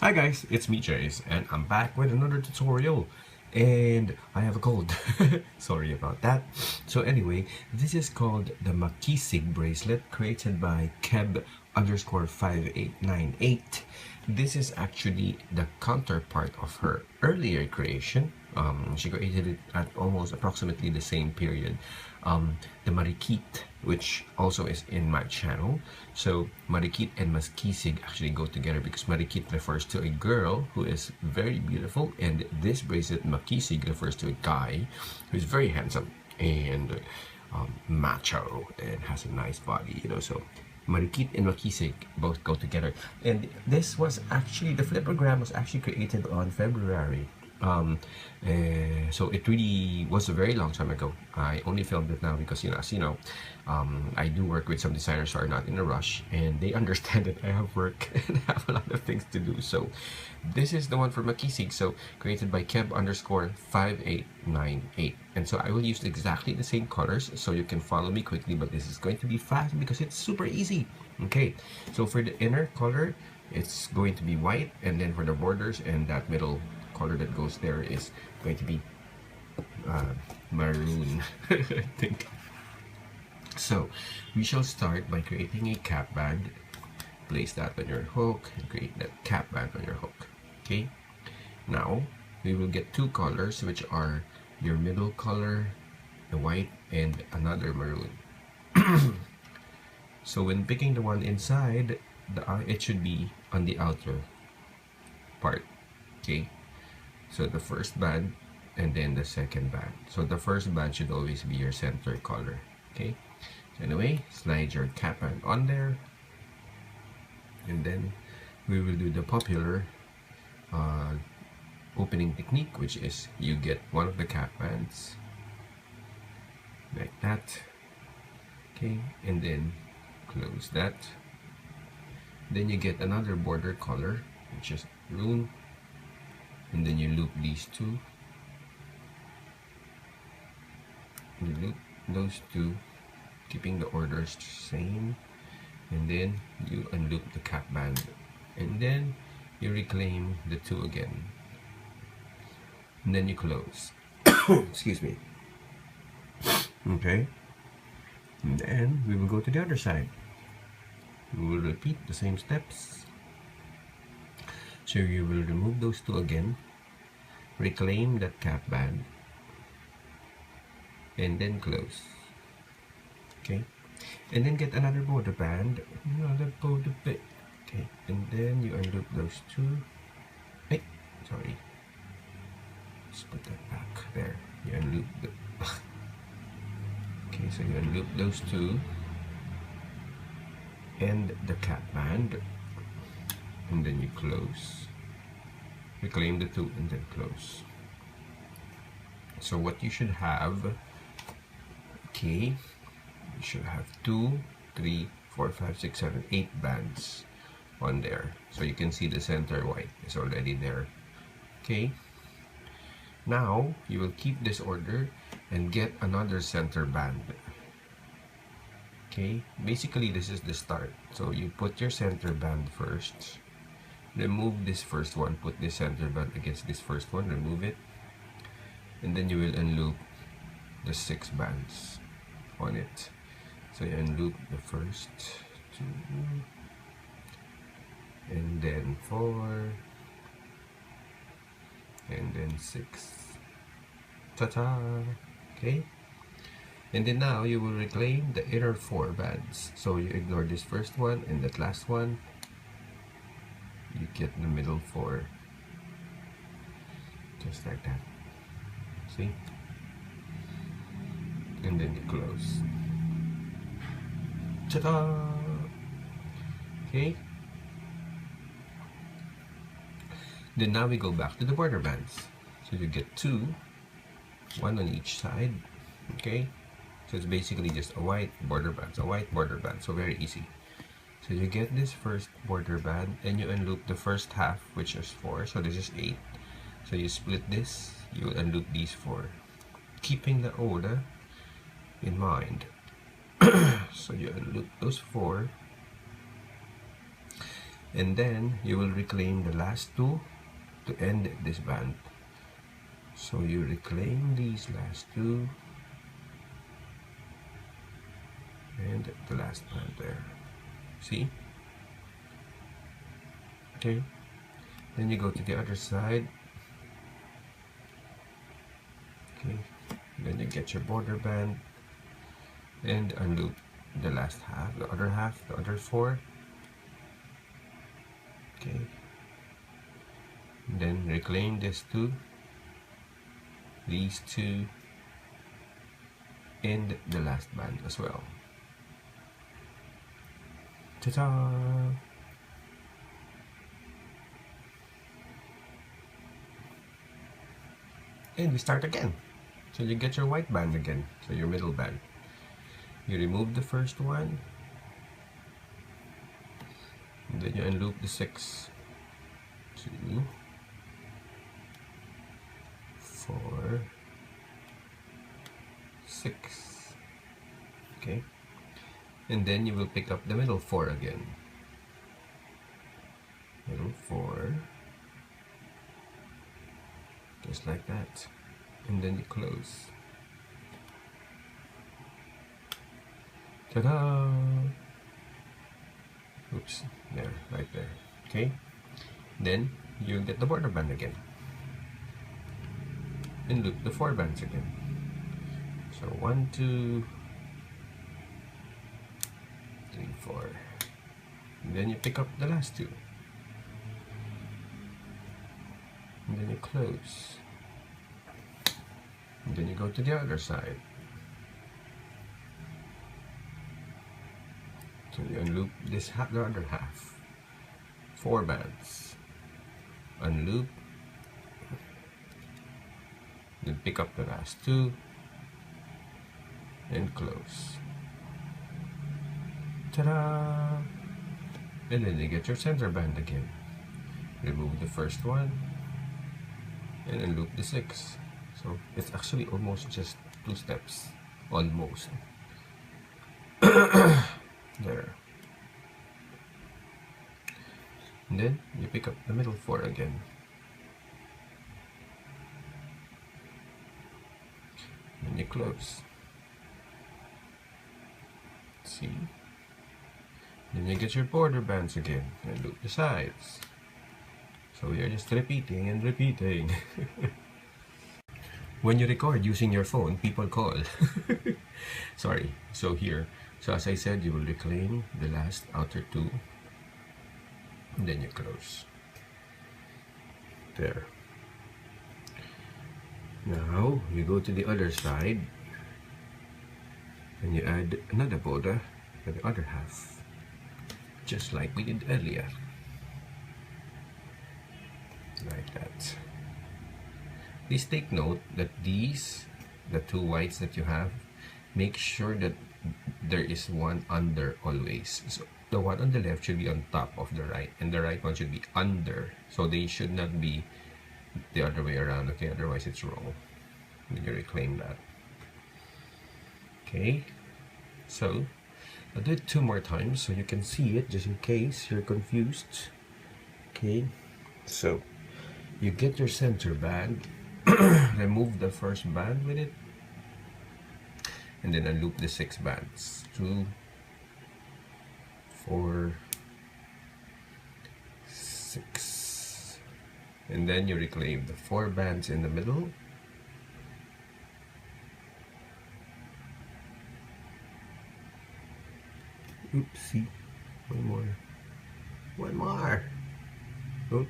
Hi guys, it's me Jace and I'm back with another tutorial and I have a cold. Sorry about that. So anyway, this is called the MAKISIG bracelet created by Keb underscore 5898. This is actually the counterpart of her earlier creation. She created it at almost approximately the same period. The Marikit, which also is in my channel. So Marikit and Maskisig actually go together because Marikit refers to a girl who is very beautiful, and this bracelet Makisig refers to a guy who is very handsome and macho and has a nice body, So Marikit and Makisig both go together. And this was actually, the flippergram was actually created on February. So it really was a very long time ago. I only filmed it now because, as you know, I do work with some designers who are not in a rush and they understand that I have work and have a lot of things to do. So this is the one for Makisig, so created by Keb underscore 5898. And so I will use exactly the same colors so you can follow me quickly, but this is going to be fast because it's super easy. Okay, so for the inner color, it's going to be white, and then for the borders and that middle color that goes there is going to be maroon. I think. So we shall start by creating a cap band. Place that on your hook and create that cap band on your hook. Okay. Now we will get two colors, which are your middle color, the white, and another maroon. So when picking the one inside, it should be on the outer part. Okay. So the first band and then the second band. So the first band should always be your center color. Okay. So anyway, slide your cap band on there, and then we will do the popular opening technique, which is you get one of the cap bands like that. Okay, and then close that. Then you get another border color, which is maroon, and then you loop these two. You loop those two, keeping the orders the same, and then you unloop the cap band, and then you reclaim the two again, and then you close. Excuse me. Okay, and then we will go to the other side. We will repeat the same steps. So you will remove those two again, reclaim that cap band, and then close. Okay, and then get another border band, okay, and then you unloop those two. Hey, sorry, let's put that back there. You unloop the okay, so you unloop those two and the cap band, and then you close, reclaim the two, and then close. So what you should have, okay, you should have 2, 3, 4, 5, 6, 7, 8 bands on there. So you can see the center white is already there. Okay, now you will keep this order and get another center band. Okay, basically this is the start. So you put your center band first, remove this first one, put this center band against this first one, remove it, and then you will unloop the 6 bands on it. So you unloop the first 2, and then 4, and then 6. Ta-ta! Okay, and then now you will reclaim the inner 4 bands. So you ignore this first one and that last one, you get the middle 4, just like that. See? And then you close. Ta-da! Okay. Then now we go back to the border bands. So you get 2, 1 on each side. Okay. So it's basically just a white border band, a white border band. So very easy. So you get this first border band and you unloop the first half, which is 4. So this is 8. So you split this, you will unloop these 4, keeping the order in mind. So you unloop those 4, and then you will reclaim the last two to end this band. So you reclaim these last two and the last band there. See? Okay. Then you go to the other side. Okay. Then you get your border band and unloop the last half, the other four. Okay. And then reclaim these two, and the last band as well. Ta-da! And we start again. So you get your white band again, so your middle band. You remove the first one, and then you unloop the 6, 2, 4, 6. Okay, and then you will pick up the middle 4 again. Middle 4, just like that, and then you close. Ta-da! Oops, there, right there. Okay, then you get the border band again and loop the 4 bands again. So 1, 2, 3, 4, and then you pick up the last 2, and then you close, and then you go to the other side. So you unloop this half, the other half, 4 bands, unloop, then pick up the last 2 and close. Ta-da! And then you get your center band again. Remove the first one and unloop the 6. So it's actually almost just 2 steps, almost. There. And then you pick up the middle 4 again. And you close. See? Then you get your border bands again and loop the sides. So we are just repeating and repeating. When you record using your phone, people call. Sorry. So here, so as I said, you will reclaim the last outer 2, and then you close. There. Now you go to the other side and you add another border for the other half, just like we did earlier. Like that. Please take note that these, the 2 whites that you have, make sure that there is one under always. So the one on the left should be on top of the right, and the right one should be under. So they should not be the other way around, okay? Otherwise it's wrong. You reclaim that. Okay, so I'll do it 2 more times so you can see it, just in case you're confused. Okay, so you get your center band, remove the first band with it, and then unloop the 6 bands. 2, 4, 6, and then you reclaim the 4 bands in the middle. Oopsie, one more. Oh,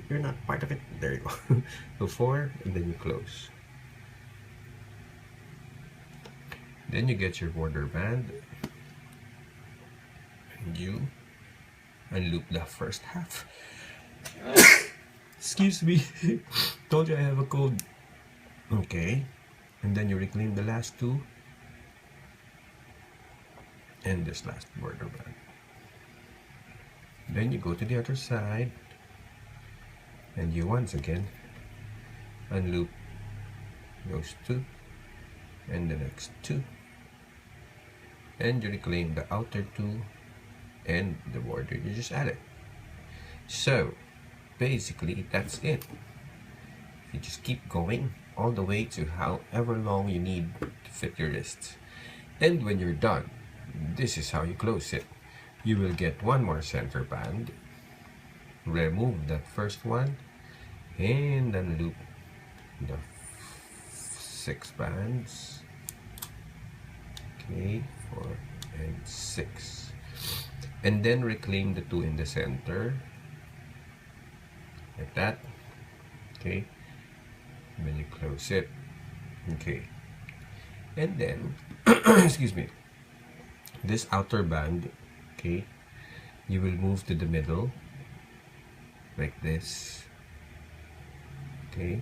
you're not part of it. There you go. So 4, and then you close. Then you get your border band and you unloop the first half. Excuse me. Told you I have a cold. Okay, and then you reclaim the last 2 and this last border band. Then you go to the other side and you once again unloop those 2 and the next 2, and you reclaim the outer 2 and the border you just added. So basically that's it. You just keep going all the way to however long you need to fit your wrists. And when you're done, this is how you close it. You will get one more center band, remove that first one, and unloop the 6 bands. Okay, 4 and 6. And then reclaim the 2 in the center, like that. Okay, and then you close it. Okay, and then excuse me, this outer band, okay, you will move to the middle like this. Okay,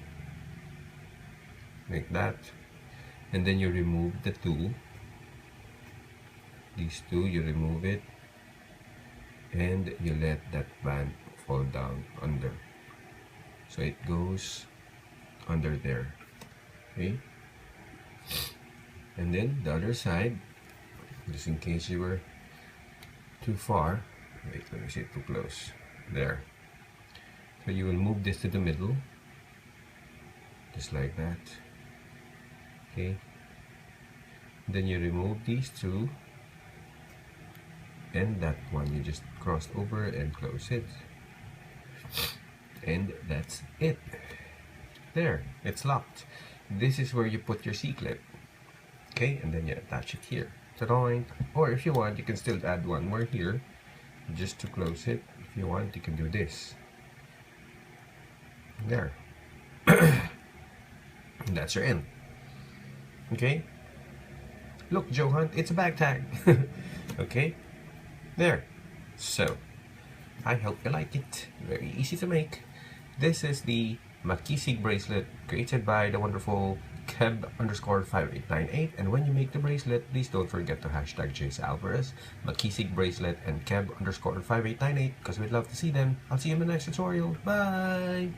like that. And then you remove the 2, these 2, you remove it, and you let that band fall down under, so it goes under there. Okay, and then the other side, just in case you were too far, wait, let me see it too close, there. So you will move this to the middle, just like that. Okay, then you remove these 2, and that one you just crossed over and close it, and that's it. There, it's locked. This is where you put your C-clip. Okay, and then you attach it here. Ta-doing. Or if you want, you can still add one more here just to close it. If you want, you can do this. There. And that's your end. Okay? Look, Joe Hunt, it's a bag tag. Okay? There. So, I hope you like it. Very easy to make. This is the MAKISIG bracelet created by the wonderful Keb_5898. And when you make the bracelet, please don't forget to hashtag Jace Alvarez, MAKISIG bracelet, and Keb_5898 because we'd love to see them. I'll see you in the next tutorial. Bye!